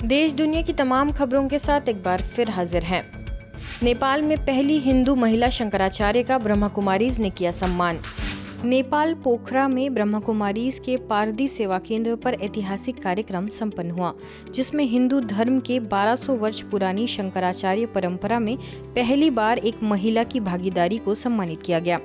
देश दुनिया की तमाम खबरों के साथ एक बार फिर हाजिर हैं। नेपाल में पहली हिंदू महिला शंकराचार्य का ब्रह्मा कुमारीज ने किया सम्मान। नेपाल पोखरा में ब्रह्मा कुमारीज के पारदी सेवा केंद्र पर ऐतिहासिक कार्यक्रम संपन्न हुआ, जिसमें हिंदू धर्म के 1200 वर्ष पुरानी शंकराचार्य परंपरा में पहली बार एक महिला की भागीदारी को सम्मानित किया गया।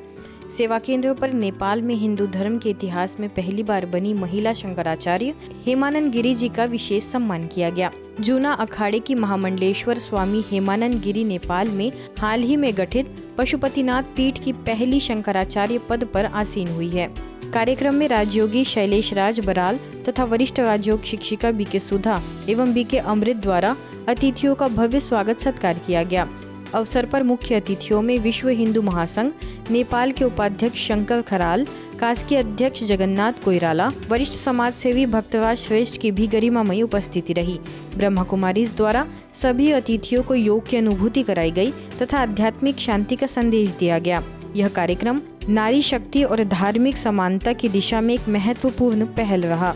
सेवा केंद्र पर नेपाल में हिंदू धर्म के इतिहास में पहली बार बनी महिला शंकराचार्य हेमानंद गिरी जी का विशेष सम्मान किया गया। जूना अखाड़े की महामंडलेश्वर स्वामी हेमानंद गिरी नेपाल में हाल ही में गठित पशुपतिनाथ पीठ की पहली शंकराचार्य पद पर आसीन हुई है। कार्यक्रम में राजयोगी शैलेश राज बराल तथा वरिष्ठ राजयोग शिक्षिका बीके सुधा एवं बीके अमृत द्वारा अतिथियों का भव्य स्वागत सत्कार किया गया। अवसर पर मुख्य अतिथियों में विश्व हिंदू महासंघ नेपाल के उपाध्यक्ष शंकर खराल, कास्की अध्यक्ष जगन्नाथ कोइराला, वरिष्ठ समाज सेवी भक्तराज श्रेष्ठ की भी गरिमामयी उपस्थिति रही। ब्रह्मा कुमारीज द्वारा सभी अतिथियों को योग की अनुभूति कराई गई तथा आध्यात्मिक शांति का संदेश दिया गया। यह कार्यक्रम नारी शक्ति और धार्मिक समानता की दिशा में एक महत्वपूर्ण पहल रहा।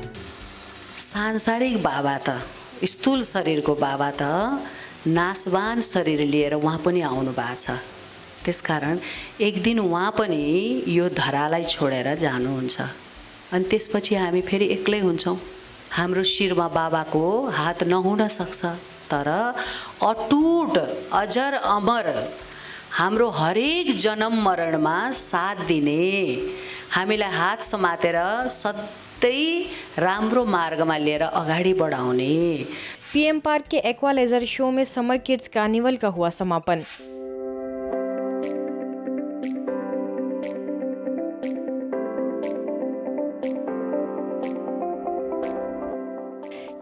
सांसारिक बाबा त स्थूल शरीरको बाबा त नासवान शरीर लिएर उहाँ पनि आउनु भएको छ। त्यसकारण एक दिन उहाँ पनि यो धरालाई छोडेर जानुहुन्छ अनि त्यसपछि हामी फेरि एक्लै हुन्छौँ। हाम्रो शिरमा बाबाको हात नहुन सक्छ, तर अटुट अजर अमर हाम्रो हरेक जन्म मरणमा साथ दिने, हामीलाई हात समातेर सधैँ राम्रो मार्गमा लिएर अगाडि बढाउने। पीएम पार्क के एक्वा लेजर शो में समर किड्स कार्निवल का हुआ समापन।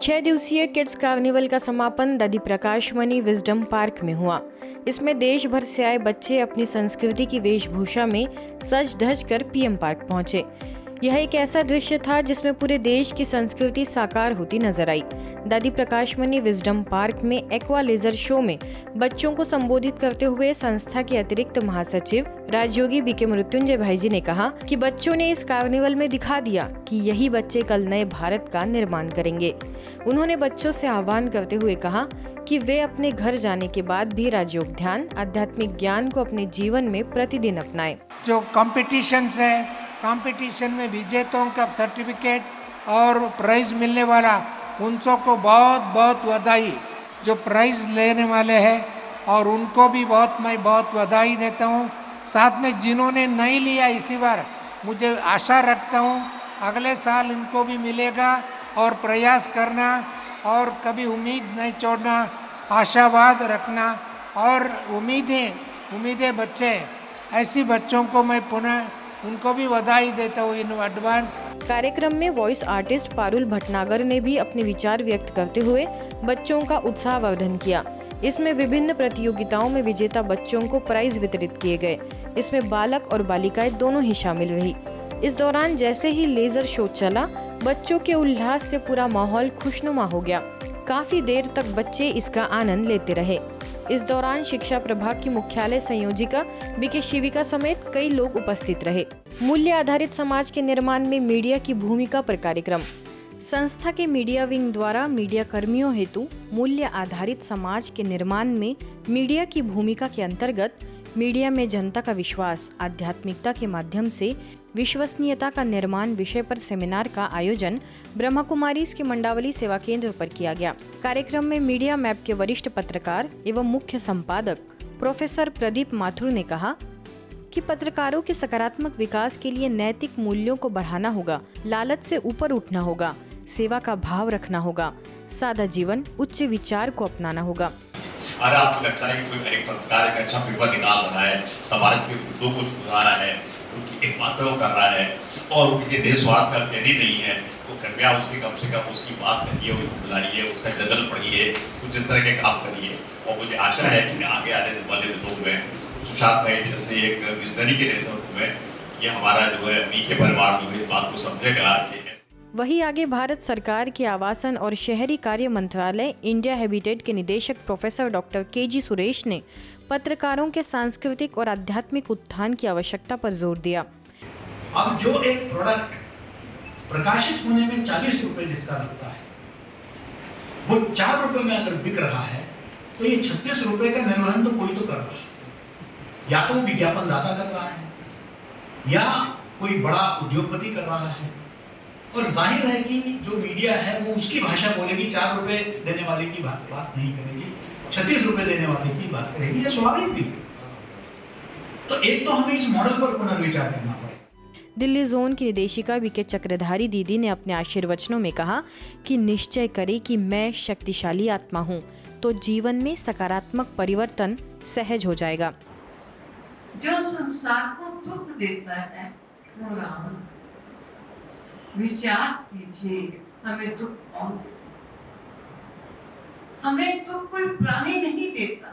छह दिवसीय किड्स कार्निवल का समापन दादी प्रकाश मणि विजडम पार्क में हुआ। इसमें देश भर से आए बच्चे अपनी संस्कृति की वेशभूषा में सज धज कर पीएम पार्क पहुंचे। यह एक ऐसा दृश्य था जिसमें पूरे देश की संस्कृति साकार होती नजर आई। दादी प्रकाश मणि विजडम पार्क में एक्वा लेजर शो में बच्चों को संबोधित करते हुए संस्था के अतिरिक्त महासचिव राजयोगी बीके मृत्युंजय भाई जी ने कहा कि बच्चों ने इस कार्निवल में दिखा दिया कि यही बच्चे कल नए भारत का निर्माण करेंगे। उन्होंने बच्चों से आह्वान करते हुए कहा कि वे अपने घर जाने के बाद भी राजयोग ध्यान, आध्यात्मिक ज्ञान को अपने जीवन में प्रतिदिन अपनाएं। जो कंपटीशन में विजेताओं का सर्टिफिकेट और प्राइज मिलने वाला, उन सबको बहुत बहुत बधाई। जो प्राइज लेने वाले हैं और उनको भी मैं बहुत बधाई देता हूँ। साथ में जिन्होंने नहीं लिया इसी बार, मुझे आशा रखता हूँ अगले साल इनको भी मिलेगा। और प्रयास करना और कभी उम्मीद नहीं छोड़ना, आशावाद रखना और उम्मीदें बच्चे, ऐसी बच्चों को मैं पुनः उनको भी बधाई देता हूँ इन एडवांस। कार्यक्रम में वॉइस आर्टिस्ट पारुल भटनागर ने भी अपने विचार व्यक्त करते हुए बच्चों का उत्साहवर्धन किया। इसमें विभिन्न प्रतियोगिताओं में विजेता बच्चों को प्राइज वितरित किए गए। इसमें बालक और बालिकाएं दोनों ही शामिल रही। इस दौरान जैसे ही लेजर शो चला, बच्चों के उल्लास से पूरा माहौल खुशनुमा हो गया। काफी देर तक बच्चे इसका आनंद लेते रहे। इस दौरान शिक्षा प्रभाग की मुख्यालय संयोजिका बीके शिविका समेत कई लोग उपस्थित रहे। मूल्य आधारित समाज के निर्माण में मीडिया की भूमिका पर कार्यक्रम। संस्था के मीडिया विंग द्वारा मीडिया कर्मियों हेतु मूल्य आधारित समाज के निर्माण में मीडिया की भूमिका के अंतर्गत मीडिया में जनता का विश्वास, आध्यात्मिकता के माध्यम से विश्वसनीयता का निर्माण विषय पर सेमिनार का आयोजन ब्रह्मा कुमारीज के मंडावली सेवा केंद्र पर किया गया। कार्यक्रम में मीडिया मैप के वरिष्ठ पत्रकार एवं मुख्य संपादक प्रोफेसर प्रदीप माथुर ने कहा कि पत्रकारों के सकारात्मक विकास के लिए नैतिक मूल्यों को बढ़ाना होगा, लालच से ऊपर उठना होगा, सेवा का भाव रखना होगा, सादा जीवन, उच्च विचार को अपनाना होगा। अगर आपको लगता है कि कोई एक पत्रकार एक अच्छा पेपर निकाल रहा है, समाज के मुद्दों को छू रहा है, उनकी हिम्मतों कर रहा है और वो किसी देशवाद का कैदी नहीं है, तो कृपया उसकी कम से कम उसकी बात करिए, उसको बुलाइए, उसका जर्नल पढ़िए, कुछ इस तरह के काम करिए। और मुझे आशा है कि आगे आने वाले दिनों में सुशांत भाई जैसे एक विजनरी के नेतृत्व में ये हमारा जो है मीठे परिवार जो है इस बात को समझेगा कि। वहीं आगे भारत सरकार के आवासन और शहरी कार्य मंत्रालय इंडिया हैबिटेट के निदेशक प्रोफेसर डॉक्टर के.जी. सुरेश ने पत्रकारों के सांस्कृतिक और आध्यात्मिक उत्थान की आवश्यकता पर जोर दिया। अब जो एक प्रोडक्ट प्रकाशित होने में 40 रुपए जिसका लगता है, वो 4 रुपए में अगर बिक रहा है तो ये 36 रुपए का निर्वहन तो कोई तो कर रहा है, या तो विज्ञापन दाता कर रहा है या कोई बड़ा उद्योगपति कर रहा है। और जाहिर है कि जो मीडिया है वो उसकी भाषा बोलेगी, 4 रुपए देने वाले की बात नहीं करेगी, 36 रुपए देने वाले की बात करेगी, ये स्वाभाविक भी। तो एक तो हमें इस मॉडल पर पुनर्विचार करना पड़ेगा। दिल्ली जोन की निदेशिका बीके चक्रधारी दीदी ने अपने आशीर्वचनों में कहा कि निश्चय करे कि मैं शक्तिशाली आत्मा हूँ तो जीवन में सकारात्मक परिवर्तन सहज हो जाएगा। जो संसार को दुख देता है वो रावण। विचार कीजिए, हमें दुख कौन देता? हमें दुख कोई प्राणी नहीं देता,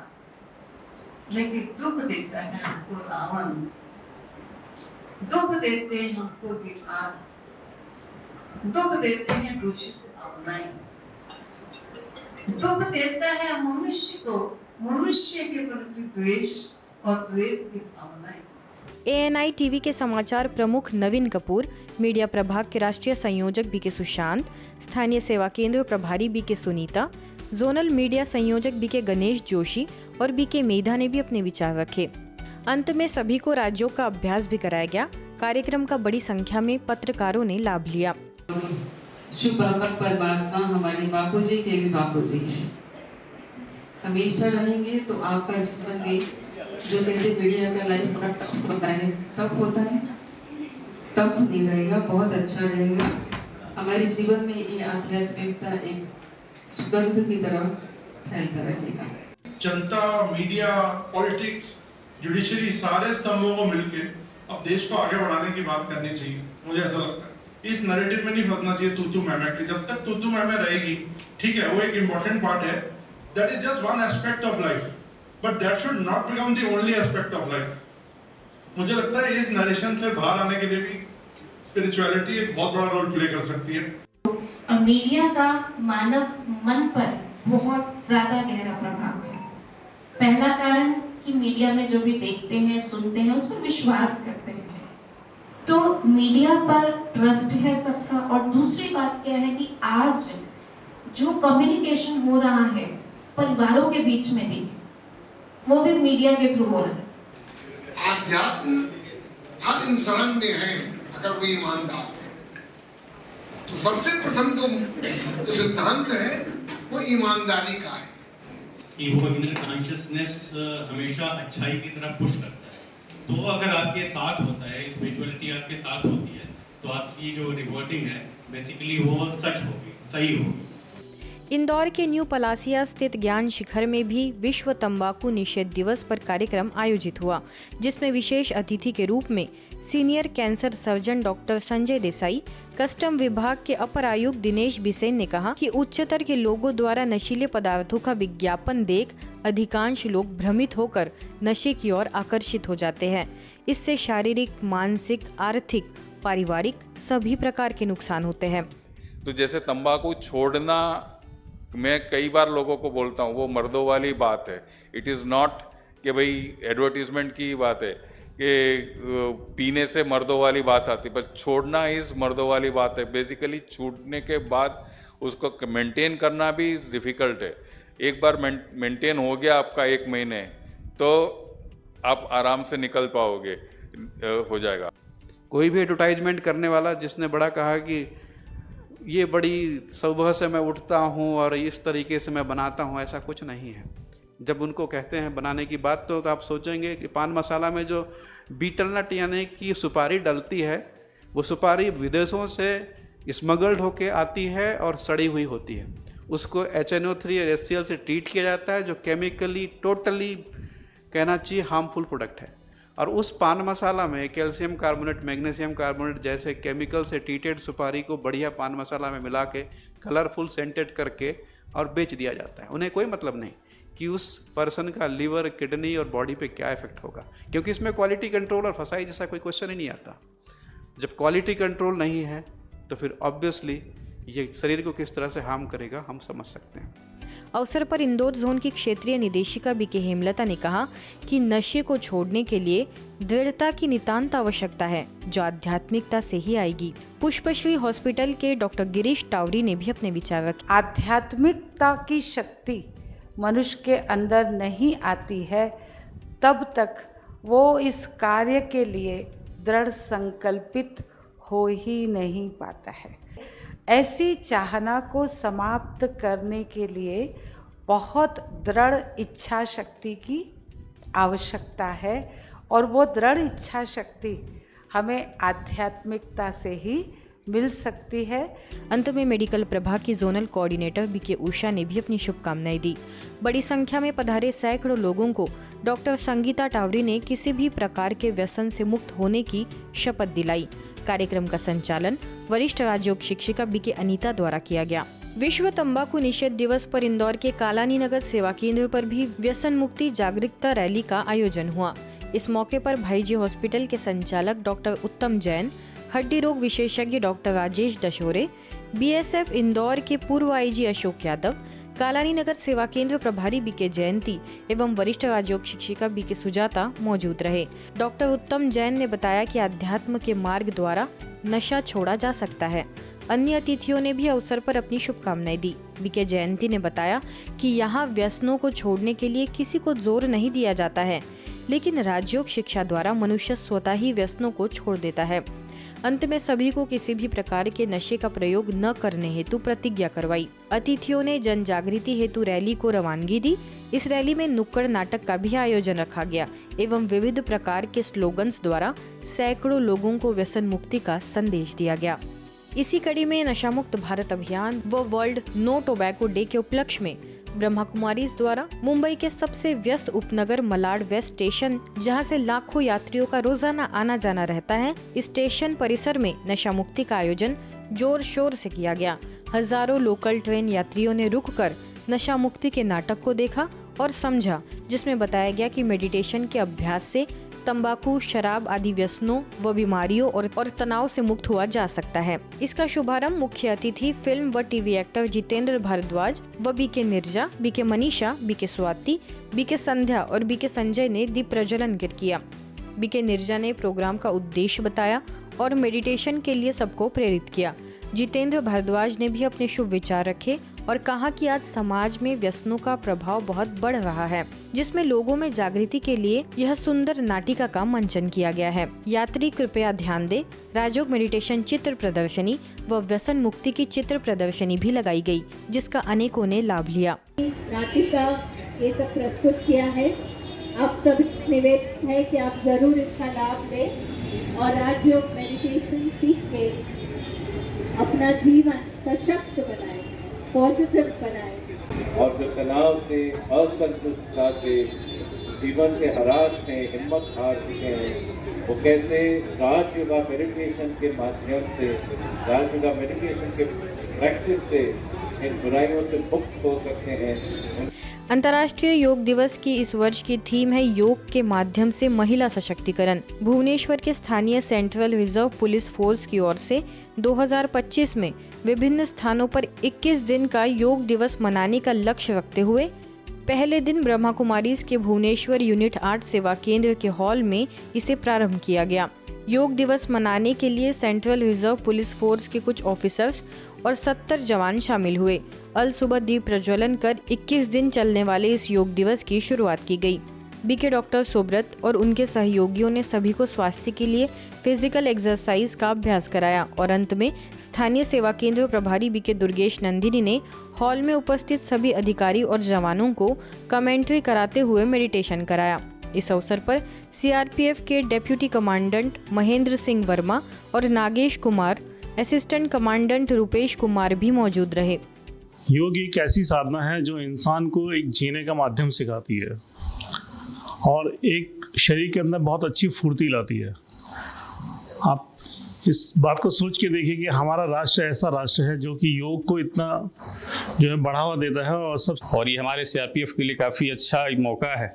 लेकिन दुख देता है हमको रावण। दुख देते हैं हमको विकार, दुख देते हैं दूषित भावनाएं, दुख देता है मनुष्य को मनुष्य के प्रति द्वेष और द्वेष की भावनाएं। ANI टीवी के समाचार प्रमुख नवीन कपूर, मीडिया प्रभाग के राष्ट्रीय संयोजक बीके सुशांत, स्थानीय सेवा केंद्र प्रभारी बीके सुनीता, जोनल मीडिया संयोजक बीके गणेश जोशी और बीके मेधा ने भी अपने विचार रखे। अंत में सभी को राज्यों का अभ्यास भी कराया गया। कार्यक्रम का बड़ी संख्या में पत्रकारों ने लाभ लिया। शुभ परमात्मा हमारे बापूजी के भी बापूजी हमेशा रहेंगे, तो आपका जीवन भी जो कहते मीडिया का लाइफ बड़ा टफ होता है, टफ होता है, टफ नहीं रहेगा, बहुत अच्छा रहेगा। हमारे जीवन में ये आध्यात्मिकता एक सुगंध की तरह फैलता रहेगा। जनता, मीडिया, पॉलिटिक्स, जुडिशरी, सारे स्तंभों को मिलके अब देश को आगे बढ़ाने की बात करनी चाहिए। मुझे ऐसा लगता है इस नैरेटिव में नहीं फंसना चाहिए तू मैं की। जब तक तू मैं रहेगी, ठीक है, वो एक इम्पोर्टेंट पार्ट है, that is just one aspect of life, but that should not become the only aspect of life. मुझे लगता है इस नरेशन से बाहर आने के लिए भी स्पिरिचुअलिटी एक बहुत बड़ा रोल प्ले कर सकती है। मीडिया का मानव मन पर बहुत ज्यादा गहरा प्रभाव है। पहला कारण कि मीडिया में जो भी देखते हैं, सुनते हैं, उस पर विश्वास करते हैं, तो मीडिया पर ट्रस्ट है सबका। और दूसरी बात क्या है कि आज जो कम्युनिकेशन हो रहा है परिवारों के बीच में भी, वो भी मीडिया के थ्रू हो रहा है। आध्यात्म हर इंसान में है अगर वो ईमानदार है। तो सबसे प्रथम जो सिद्धांत है वो ईमानदारी का है कि वो इनर कॉन्शियसनेस हमेशा अच्छाई की तरफ पुश करता है। तो अगर आपके साथ होता है, स्पिरिचुअलिटी आपके साथ होती है, तो आपकी जो रिपोर्टिंग है बेसिकली वो सच होगी, सही होगी। इंदौर के न्यू पलासिया स्थित ज्ञान शिखर में भी विश्व तंबाकू निषेध दिवस पर कार्यक्रम आयोजित हुआ, जिसमें विशेष अतिथि के रूप में senior cancer surgeon doctor Sanjay Desai, custom विभाग के अपर आयुक्त दिनेश बिसेन ने कहा कि उच्चतर के लोगों द्वारा नशीले पदार्थों का विज्ञापन देख अधिकांश लोग भ्रमित होकर नशे की ओर आकर्षित हो जाते हैं। इससे शारीरिक, मानसिक, आर्थिक, पारिवारिक सभी प्रकार के नुकसान होते हैं। तो जैसे तंबाकू छोड़ना, मैं कई बार लोगों को बोलता हूँ, वो मर्दों वाली बात है। इट इज़ नॉट कि भाई एडवर्टीजमेंट की बात है कि पीने से मर्दों वाली बात आती है, बस छोड़ना इस मर्दों वाली बात है। बेसिकली छूटने के बाद उसको मेंटेन करना भी डिफ़िकल्ट है। एक बार मेंटेन हो गया आपका 1 महीने, तो आप आराम से निकल पाओगे, हो जाएगा। कोई भी एडवर्टाइजमेंट करने वाला जिसने बड़ा कहा कि ये बड़ी सुबह से मैं उठता हूँ और इस तरीके से मैं बनाता हूँ, ऐसा कुछ नहीं है। जब उनको कहते हैं बनाने की बात, तो आप सोचेंगे कि पान मसाला में जो बीटल नट यानी कि सुपारी डलती है, वो सुपारी विदेशों से स्मगल्ड होके आती है और सड़ी हुई होती है। उसको HNO3 और HCl से ट्रीट किया जाता है, जो केमिकली टोटली कहना चाहिए हार्मफुल प्रोडक्ट है। और उस पान मसाला में कैल्शियम कार्बोनेट, मैग्नीशियम कार्बोनेट जैसे केमिकल से ट्रीटेड सुपारी को बढ़िया पान मसाला में मिला के कलरफुल सेंटेड करके और बेच दिया जाता है। उन्हें कोई मतलब नहीं कि उस पर्सन का लीवर, किडनी और बॉडी पे क्या इफेक्ट होगा, क्योंकि इसमें क्वालिटी कंट्रोल और फसाई जैसा कोई क्वेश्चन ही नहीं आता। जब क्वालिटी कंट्रोल नहीं है तो फिर ऑब्वियसली ये शरीर को किस तरह से हार्म करेगा हम समझ सकते हैं। अवसर पर इंदौर जोन की क्षेत्रीय निदेशिका बीके हेमलता ने कहा कि नशे को छोड़ने के लिए दृढ़ता की नितांत आवश्यकता है, जो आध्यात्मिकता से ही आएगी। पुष्पश्री हॉस्पिटल के डॉक्टर गिरीश टावरी ने भी अपने विचार रखे। आध्यात्मिकता की शक्ति मनुष्य के अंदर नहीं आती है तब तक वो इस कार्य के लिए दृढ़ संकल्पित हो ही नहीं पाता है। ऐसी चाहना को समाप्त करने के लिए बहुत दृढ़ इच्छा शक्ति की आवश्यकता है और वो दृढ़ इच्छा शक्ति हमें आध्यात्मिकता से ही मिल सकती है। अंत में मेडिकल प्रभाग की जोनल कोऑर्डिनेटर बीके उषा ने भी अपनी शुभकामनाएं दी। बड़ी संख्या में पधारे सैकड़ों लोगों को डॉक्टर संगीता टावरी ने किसी भी प्रकार के व्यसन से मुक्त होने की शपथ दिलाई। कार्यक्रम का संचालन वरिष्ठ राजयोग शिक्षिका बीके अनीता द्वारा किया गया। विश्व तंबाकू निषेध दिवस पर इंदौर के कालानी नगर सेवा केंद्र पर भी व्यसन मुक्ति जागरूकता रैली का आयोजन हुआ। इस मौके पर भाईजी हॉस्पिटल के संचालक डॉक्टर उत्तम जैन, हड्डी रोग विशेषज्ञ डॉक्टर राजेश दशोरे, बीएसएफ इंदौर के पूर्व आईजी अशोक यादव, कालानी नगर सेवा केंद्र प्रभारी बीके जयंती एवं वरिष्ठ राजयोग शिक्षिका बीके सुजाता मौजूद रहे। डॉक्टर उत्तम जैन ने बताया कि अध्यात्म के मार्ग द्वारा नशा छोड़ा जा सकता है। अन्य अतिथियों ने भी अवसर पर अपनी शुभकामनाएं दी। बीके जयंती ने बताया कि यहाँ व्यसनों को छोड़ने के लिए किसी को जोर नहीं दिया जाता है, लेकिन राजयोग शिक्षा द्वारा मनुष्य स्वतः ही व्यसनों को छोड़ देता है। अंत में सभी को किसी भी प्रकार के नशे का प्रयोग न करने हेतु प्रतिज्ञा करवाई। अतिथियों ने जन जागृति हेतु रैली को रवानगी दी। इस रैली में नुक्कड़ नाटक का भी आयोजन रखा गया एवं विविध प्रकार के स्लोगन्स द्वारा सैकड़ों लोगों को व्यसन मुक्ति का संदेश दिया गया। इसी कड़ी में नशा मुक्त भारत अभियान व वर्ल्ड नो टोबैको डे के उपलक्ष्य में ब्रह्मा कुमारीज द्वारा मुंबई के सबसे व्यस्त उपनगर मलाड वेस्ट स्टेशन, जहां से लाखों यात्रियों का रोजाना आना जाना रहता है, स्टेशन परिसर में नशा मुक्ति का आयोजन जोर शोर से किया गया। हजारों लोकल ट्रेन यात्रियों ने रुककर नशा मुक्ति के नाटक को देखा और समझा, जिसमें बताया गया कि मेडिटेशन के अभ्यास से तंबाकू, शराब आदि व्यसनों व बीमारियों और तनाव से मुक्त हुआ जा सकता है। इसका शुभारंभ मुख्य अतिथि फिल्म व टीवी एक्टर जितेंद्र भारद्वाज व BK Nirja, BK Manisha, BK Swati, BK Sandhya और बीके संजय ने दीप प्रज्वलन कर किया। बीके निर्जा ने प्रोग्राम का उद्देश्य बताया और मेडिटेशन के लिए सबको प्रेरित किया। जितेंद्र भारद्वाज ने भी अपने शुभ विचार रखे और कहा कि आज समाज में व्यसनों का प्रभाव बहुत बढ़ रहा है, जिसमें लोगों में जागृति के लिए यह सुंदर नाटिका का मंचन किया गया है। यात्री कृपया ध्यान दे, राजयोग मेडिटेशन चित्र प्रदर्शनी व व्यसन मुक्ति की चित्र प्रदर्शनी भी लगाई गई, जिसका अनेकों ने लाभ लिया। नाटिका ये सब प्रस्तुत किया है। आप सभी से निवेदन है कि आप जरूर इसका लाभ लें और राजयोग मेडिटेशन सीख के अपना जीवन सशक्त बनाए, पॉजिटिव बनाए। और जो तनाव से, असंतुष्टता से, जीवन से हराश हैं, हिम्मत हार चुके हैं, वो कैसे राजयोगा मेडिटेशन के माध्यम से, राजयोगा मेडिटेशन के प्रैक्टिस से इन बुराइयों से मुक्त हो सकते हैं। अंतर्राष्ट्रीय योग दिवस की इस वर्ष की थीम है योग के माध्यम से महिला सशक्तिकरण। भुवनेश्वर के स्थानीय सेंट्रल रिजर्व पुलिस फोर्स की ओर से 2025 में विभिन्न स्थानों पर 21 दिन का योग दिवस मनाने का लक्ष्य रखते हुए पहले दिन ब्रह्मा कुमारीज के भुवनेश्वर यूनिट 8 सेवा केंद्र के हॉल में इसे प्रारंभ किया गया। योग दिवस मनाने के लिए सेंट्रल रिजर्व पुलिस फोर्स के कुछ ऑफिसर्स और 70 जवान शामिल हुए। अल सुबह दीप प्रज्वलन कर 21 दिन चलने वाले इस योग दिवस की शुरुआत की गई। बीके डॉक्टर सुब्रत और उनके सहयोगियों ने सभी को स्वास्थ्य के लिए फिजिकल एक्सरसाइज का अभ्यास कराया और अंत में स्थानीय सेवा केंद्र प्रभारी बीके दुर्गेश नंदिनी ने हॉल में उपस्थित सभी अधिकारी और जवानों को कमेंट्री कराते हुए मेडिटेशन कराया। इस अवसर पर सीआरपीएफ के डेप्यूटी कमांडेंट महेंद्र सिंह वर्मा और नागेश कुमार, असिस्टेंट कमांडेंट रुपेश कुमार भी मौजूद रहे। योग एक ऐसी साधना है जो इंसान को एक जीने का माध्यम सिखाती है और एक शरीर के अंदर बहुत अच्छी फुर्ती लाती है। आप इस बात को सोच के देखिए कि हमारा राष्ट्र ऐसा राष्ट्र है जो कि योग को इतना जो है बढ़ावा देता है और ये हमारे सीआरपीएफ के लिए काफ़ी अच्छा मौका है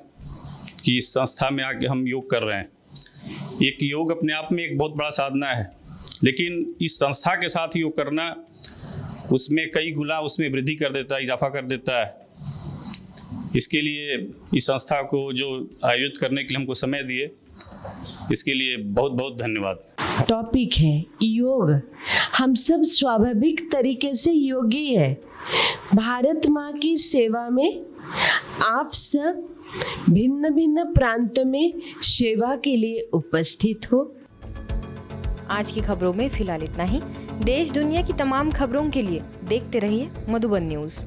कि इस संस्था में आके हम योग कर रहे हैं। एक योग अपने आप में एक बहुत बड़ा साधना है, लेकिन इस संस्था के साथ योग करना उसमें कई गुना उसमें वृद्धि कर देता है, इजाफा कर देता है। इसके लिए इस संस्था को जो आयोजित करने के लिए हमको समय दिए, इसके लिए बहुत बहुत धन्यवाद। टॉपिक है योग। हम सब स्वाभाविक तरीके से योगी है। भारत माँ की सेवा में आप सब भिन्न भिन्न प्रांत में सेवा के लिए उपस्थित हो। आज की खबरों में फिलहाल इतना ही। देश दुनिया की तमाम खबरों के लिए देखते रहिए मधुबन न्यूज़।